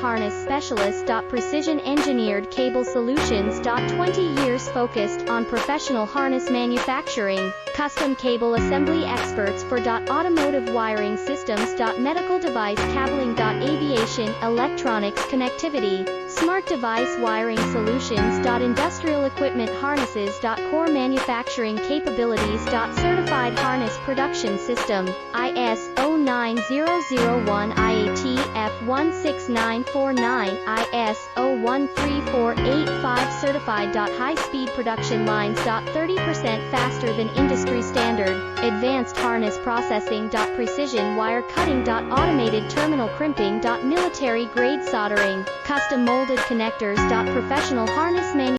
harness specialist. Precision engineered cable solutions. 20 years focused on professional harness manufacturing, custom cable assembly experts for automotive wiring systems. Medical device cabling. Aviation electronics connectivity, smart device wiring solutions. Industrial equipment harnesses. Core manufacturing capabilities. Certified harness production system, IS09001 IATF 16949, IS013485 certified. High-speed production lines. 30% faster than industry standard, advanced harness processing. Precision wire cutting. Automated terminal crimping. Military grade soldering, custom molded connectors. Professional harness manufacturing.